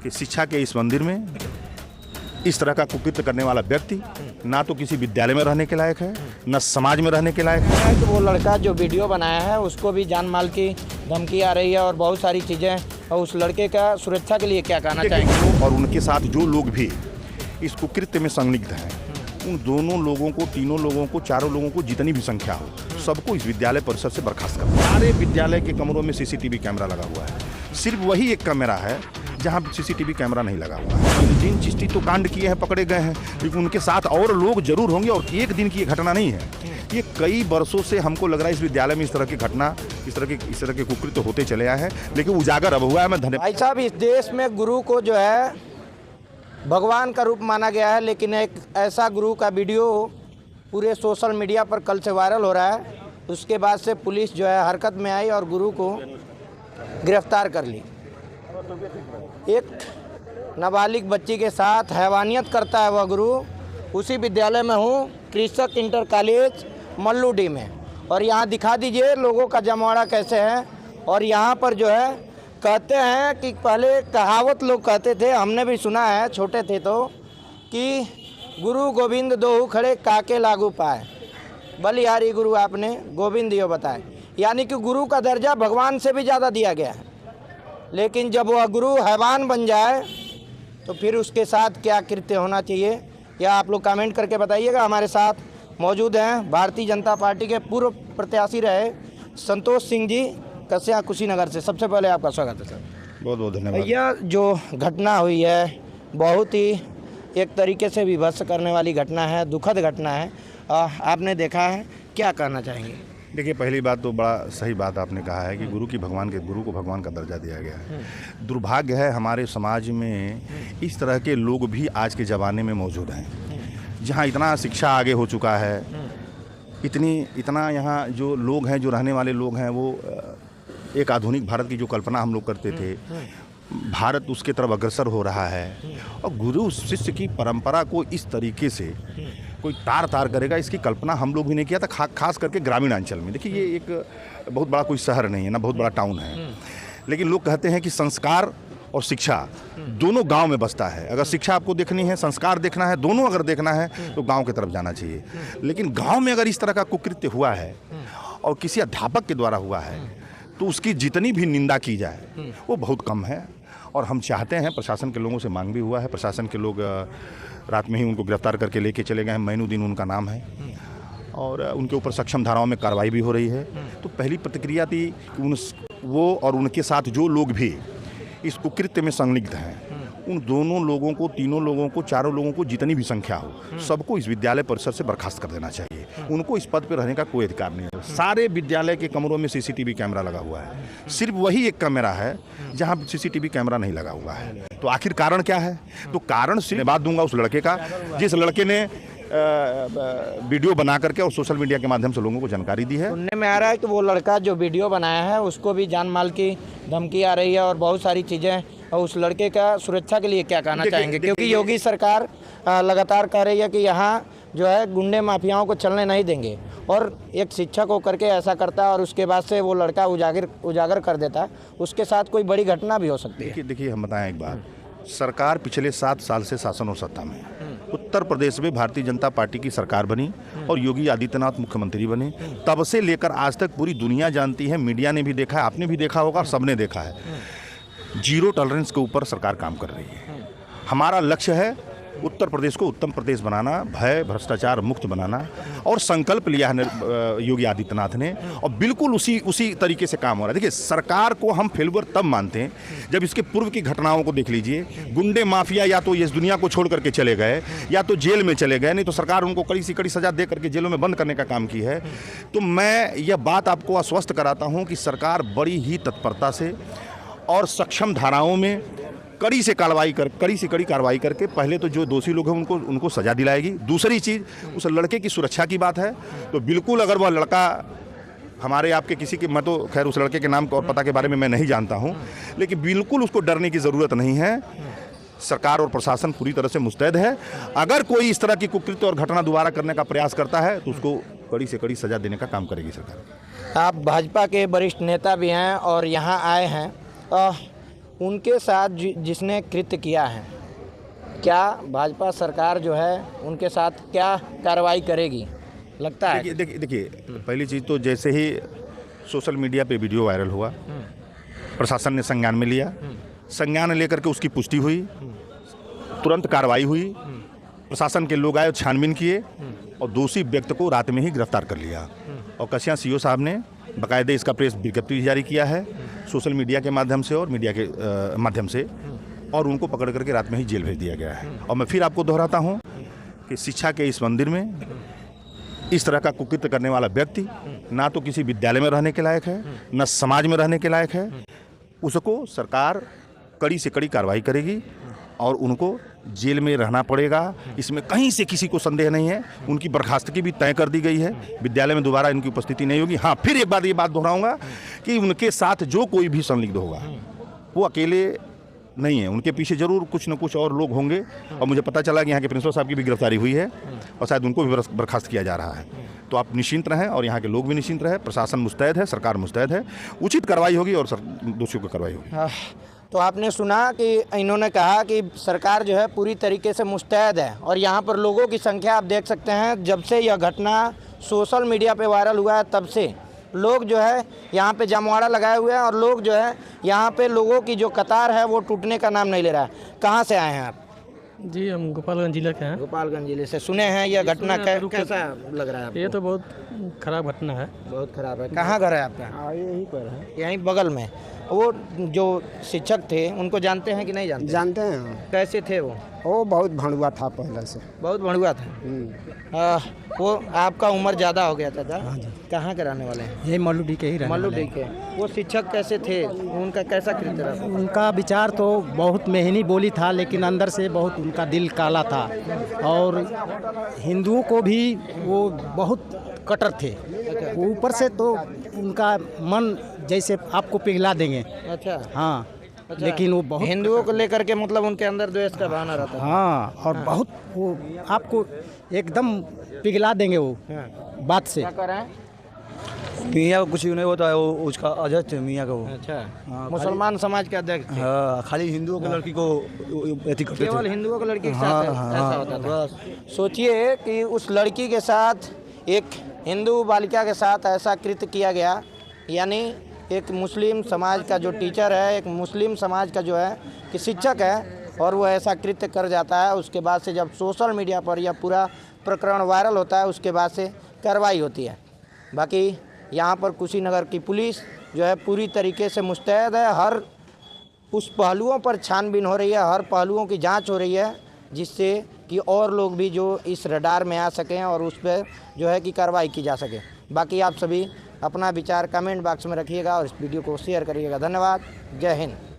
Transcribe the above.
कि शिक्षा के इस मंदिर में इस तरह का कुकृत्य करने वाला व्यक्ति ना तो किसी विद्यालय में रहने के लायक है, न समाज में रहने के लायक है। तो वो लड़का जो वीडियो बनाया है उसको भी जान माल की धमकी आ रही है और बहुत सारी चीज़ें, और उस लड़के का सुरक्षा के लिए क्या कहना चाहेंगे? और उनके साथ जो लोग भी इस कुकृत्य में संलिग्ध हैं, उन दोनों लोगों को, तीनों लोगों को, चारों लोगों को, जितनी भी संख्या हो, सबको इस विद्यालय परिसर से बर्खास्त कर। सारे विद्यालय के कमरों में सीसीटीवी कैमरा लगा हुआ है। सिर्फ वही एक कैमरा है जहां सीसीटीवी कैमरा नहीं लगा हुआ है। जिन चिश्ती तो कांड किए हैं पकड़े गए हैं, लेकिन उनके साथ और लोग जरूर होंगे। और एक दिन की ये घटना नहीं है, ये कई वर्षों से हमको लग रहा है इस विद्यालय में इस तरह की घटना, इस तरह के कुकृत्य होते चले आए हैं, लेकिन उजागर अब हुआ है। मैं धन्यवाद। भाई साहब, इस देश में गुरु को जो है भगवान का रूप माना गया है, लेकिन एक ऐसा गुरु का वीडियो पूरे सोशल मीडिया पर कल से वायरल हो रहा है। उसके बाद से पुलिस जो है हरकत में आई और गुरु को गिरफ्तार कर ली। एक नाबालिग बच्ची के साथ हैवानियत करता है वह गुरु। उसी विद्यालय में हूँ, कृषक इंटर कॉलेज मल्लूडी में, और यहाँ दिखा दीजिए लोगों का जमावड़ा कैसे है। और यहाँ पर जो है कहते हैं कि पहले कहावत लोग कहते थे, हमने भी सुना है छोटे थे तो, कि गुरु गोविंद दोहु खड़े काके लागू पाए, बलिहारी गुरु आपने गोविंद दियो बताए। यानी कि गुरु का दर्जा भगवान से भी ज़्यादा दिया गया है। लेकिन जब वह गुरु हैवान बन जाए तो फिर उसके साथ क्या कृत्य होना चाहिए, या आप लोग कमेंट करके बताइएगा। हमारे साथ मौजूद हैं भारतीय जनता पार्टी के पूर्व प्रत्याशी रहे संतोष सिंह जी, कस्या कुशीनगर से। सबसे पहले आपका स्वागत है सर। बहुत बहुत धन्यवाद। भैया, जो घटना हुई है बहुत ही एक तरीके से विभत्स करने वाली घटना है, दुखद घटना है, आपने देखा है, क्या कहना चाहेंगे? देखिए, पहली बात तो बड़ा सही बात आपने कहा है कि गुरु को भगवान का दर्जा दिया गया है। दुर्भाग्य है हमारे समाज में इस तरह के लोग भी आज के ज़माने में मौजूद हैं, जहाँ इतना शिक्षा आगे हो चुका है, इतना यहाँ जो लोग हैं, जो रहने वाले लोग हैं, वो एक आधुनिक भारत की जो कल्पना हम लोग करते थे, भारत उसके तरफ अग्रसर हो रहा है। और गुरु शिष्य की परंपरा को इस तरीके से कोई तार करेगा, इसकी कल्पना हम लोग भी नहीं किया था, खास करके ग्रामीण अंचल में। देखिए, ये एक बहुत बड़ा कोई शहर नहीं है ना, बहुत बड़ा टाउन है, लेकिन लोग कहते हैं कि संस्कार और शिक्षा दोनों गांव में बसता है। अगर शिक्षा आपको देखनी है, संस्कार देखना है, दोनों अगर देखना है तो गांव की तरफ जाना चाहिए। लेकिन गांव में अगर इस तरह का कुकृत्य हुआ है और किसी अध्यापक के द्वारा हुआ है, तो उसकी जितनी भी निंदा की जाए वो बहुत कम है। और हम चाहते हैं, प्रशासन के लोगों से मांग भी हुआ है, प्रशासन के लोग रात में ही उनको गिरफ्तार करके लेके चले गए हैं। मैनुद्दीन उनका नाम है, और उनके ऊपर सक्षम धाराओं में कार्रवाई भी हो रही है। तो पहली प्रतिक्रिया थी कि वो और उनके साथ जो लोग भी इस कुकृत्य में संलिग्ध हैं, उन दोनों लोगों को, तीनों लोगों को, चारों लोगों को, जितनी भी संख्या हो, सबको इस विद्यालय परिसर से बर्खास्त कर देना चाहिए। उनको इस पद पर रहने का कोई अधिकार नहीं है। सारे विद्यालय के कमरों में सीसीटीवी कैमरा लगा हुआ है। सिर्फ वही एक कैमरा है जहां सीसीटीवी कैमरा नहीं लगा हुआ है। तो आखिर कारण क्या है? तो कारण सिर्फ बात दूंगा उस लड़के का, जिस लड़के ने वीडियो बना करके और सोशल मीडिया के माध्यम से लोगों को जानकारी दी है। सुनने में आ रहा है कि वो लड़का जो वीडियो बनाया है उसको भी जान माल की धमकी आ रही है और बहुत सारी चीज़ें, और उस लड़के का सुरक्षा के लिए क्या कहना चाहेंगे? क्योंकि योगी सरकार लगातार कह रही है कि यहाँ जो है गुंडे माफियाओं को चलने नहीं देंगे, और एक शिक्षक होकर के ऐसा करता है और उसके बाद से वो लड़का उजागर कर देता है, उसके साथ कोई बड़ी घटना भी हो सकती है। देखिए, हम बताएं एक बात, सरकार पिछले 7 साल से शासन और सत्ता में। उत्तर प्रदेश में भारतीय जनता पार्टी की सरकार बनी और योगी आदित्यनाथ मुख्यमंत्री बने। तब से लेकर आज तक पूरी दुनिया जानती है, मीडिया ने भी देखा है, आपने भी देखा होगा, सबने देखा है, जीरो टॉलरेंस के ऊपर सरकार काम कर रही है। हमारा लक्ष्य है उत्तर प्रदेश को उत्तम प्रदेश बनाना, भय भ्रष्टाचार मुक्त बनाना, और संकल्प लिया है योगी आदित्यनाथ ने, और बिल्कुल उसी तरीके से काम हो रहा है। देखिए, सरकार को हम फेल्यूर तब मानते हैं जब इसके पूर्व की घटनाओं को देख लीजिए। गुंडे माफिया या तो इस दुनिया को छोड़ करके चले गए, या तो जेल में चले गए, नहीं तो सरकार उनको कड़ी से कड़ी सजा दे करके जेलों में बंद करने का काम की है। तो मैं यह बात आपको आश्वस्त कराता हूँ कि सरकार बड़ी ही तत्परता से और सक्षम धाराओं में कड़ी से कड़ी कार्रवाई करके पहले तो जो दोषी लोग हैं उनको सजा दिलाएगी। दूसरी चीज़, उस लड़के की सुरक्षा की बात है, तो बिल्कुल अगर वह लड़का हमारे आपके किसी के, मैं तो खैर उस लड़के के नाम और पता के बारे में मैं नहीं जानता हूं, लेकिन बिल्कुल उसको डरने की ज़रूरत नहीं है। सरकार और प्रशासन पूरी तरह से मुस्तैद है। अगर कोई इस तरह की कुकृत्य और घटना दोबारा करने का प्रयास करता है तो उसको कड़ी से कड़ी सजा देने का काम करेगी सरकार। आप भाजपा के वरिष्ठ नेता भी हैं और यहाँ आए हैं, उनके साथ जिसने कृत्य किया है, क्या भाजपा सरकार जो है उनके साथ क्या कार्रवाई करेगी लगता है? देखिए पहली चीज़ तो जैसे ही सोशल मीडिया पे वीडियो वायरल हुआ, प्रशासन ने संज्ञान में लिया, संज्ञान लेकर के उसकी पुष्टि हुई, तुरंत कार्रवाई हुई, प्रशासन के लोग आए, छानबीन किए और दोषी व्यक्ति को रात में ही गिरफ्तार कर लिया। और कसिया सीओ साहब ने बाकायदे इसका प्रेस विज्ञप्ति जारी किया है सोशल मीडिया के माध्यम से और मीडिया के माध्यम से, और उनको पकड़ करके रात में ही जेल भेज दिया गया है। और मैं फिर आपको दोहराता हूँ कि शिक्षा के इस मंदिर में इस तरह का कुकृत्य करने वाला व्यक्ति ना तो किसी विद्यालय में रहने के लायक है, न समाज में रहने के लायक है। उसको सरकार कड़ी से कड़ी कार्रवाई करेगी और उनको जेल में रहना पड़ेगा, इसमें कहीं से किसी को संदेह नहीं है। उनकी बर्खास्तगी भी तय कर दी गई है, विद्यालय में दोबारा इनकी उपस्थिति नहीं होगी। हाँ, फिर एक बार ये बात दोहराऊंगा कि उनके साथ जो कोई भी संलिग्ध होगा वो अकेले नहीं है, उनके पीछे जरूर कुछ न कुछ और लोग होंगे। और मुझे पता चला कि यहाँ के प्रिंसिपल साहब की भी गिरफ्तारी हुई है और शायद उनको भी बर्खास्त किया जा रहा है। तो आप निश्चिंत रहें और यहाँ के लोग भी निश्चिंत रहें। प्रशासन मुस्तैद है, सरकार मुस्तैद है, उचित कार्रवाई होगी और दोषियों की कार्रवाई होगी। तो आपने सुना कि इन्होंने कहा कि सरकार जो है पूरी तरीके से मुस्तैद है। और यहाँ पर लोगों की संख्या आप देख सकते हैं, जब से यह घटना सोशल मीडिया पे वायरल हुआ है तब से लोग जो है यहाँ पे जमवाड़ा लगाए हुए हैं और लोग जो है यहाँ पे लोगों की जो कतार है वो टूटने का नाम नहीं ले रहा है। कहाँ से आए हैं आप? जी, हम गोपालगंज जिले के हैं। गोपालगंज जिले से। सुने हैं यह घटना कैसा लग रहा है आपको? ये तो बहुत खराब घटना है। बहुत खराब है। कहाँ घर है आपका? यहीं पर है, यहीं बगल में। वो जो शिक्षक थे उनको जानते हैं कि नहीं जानते? जानते हैं। कैसे थे वो? वो बहुत भड़ुआ था पहले से। बहुत भड़ुआ था। वो आपका उम्र ज़्यादा हो गया था? कहाँ के रहने वाले हैं? यही मल्लूडी के ही रहने वाले मल्लूडी के। वो शिक्षक कैसे थे? उनका कैसा कृत्य रहा? उनका विचार तो बहुत मेहनी बोली था, लेकिन अंदर से बहुत उनका दिल काला था। और हिंदुओं को भी वो बहुत कट्टर थे। ऊपर से तो उनका मन जैसे आपको पिघला देंगे। अच्छा। हाँ। अच्छा। लेकिन वो बहुत हिंदुओं को लेकर के मतलब उनके अंदर द्वेष का भावना रहता था। हाँ, और बहुत वो आपको एकदम पिघला देंगे वो बात से। क्या कर रहे हैं? मियाँ को कुछ नहीं होता है, वो उसका अध्यक्ष है मियाँ का वो। अच्छा। मुसलमान समाज के अध्यक्ष थे। हाँ, खाली हिंदुओं की लड़की को अथी करते थे। केवल हिंदुओं की लड़की के साथ ऐसा होता था। सोचिए कि उस लड़की के साथ, एक हिंदू बालिका के साथ ऐसा कृत्य किया गया। यानी एक मुस्लिम समाज का जो टीचर है, एक मुस्लिम समाज का जो है कि शिक्षक है, और वो ऐसा कृत्य कर जाता है। उसके बाद से जब सोशल मीडिया पर यह पूरा प्रकरण वायरल होता है, उसके बाद से कार्रवाई होती है। बाकी यहाँ पर कुशीनगर की पुलिस जो है पूरी तरीके से मुस्तैद है। हर उस पहलुओं पर छानबीन हो रही है, हर पहलुओं की जांच हो रही है, जिससे कि और लोग भी जो इस रडार में आ सकें और उस पर जो है कि कार्रवाई की जा सके। बाकी आप सभी अपना विचार कमेंट बॉक्स में रखिएगा और इस वीडियो को शेयर करिएगा। धन्यवाद। जय हिंद।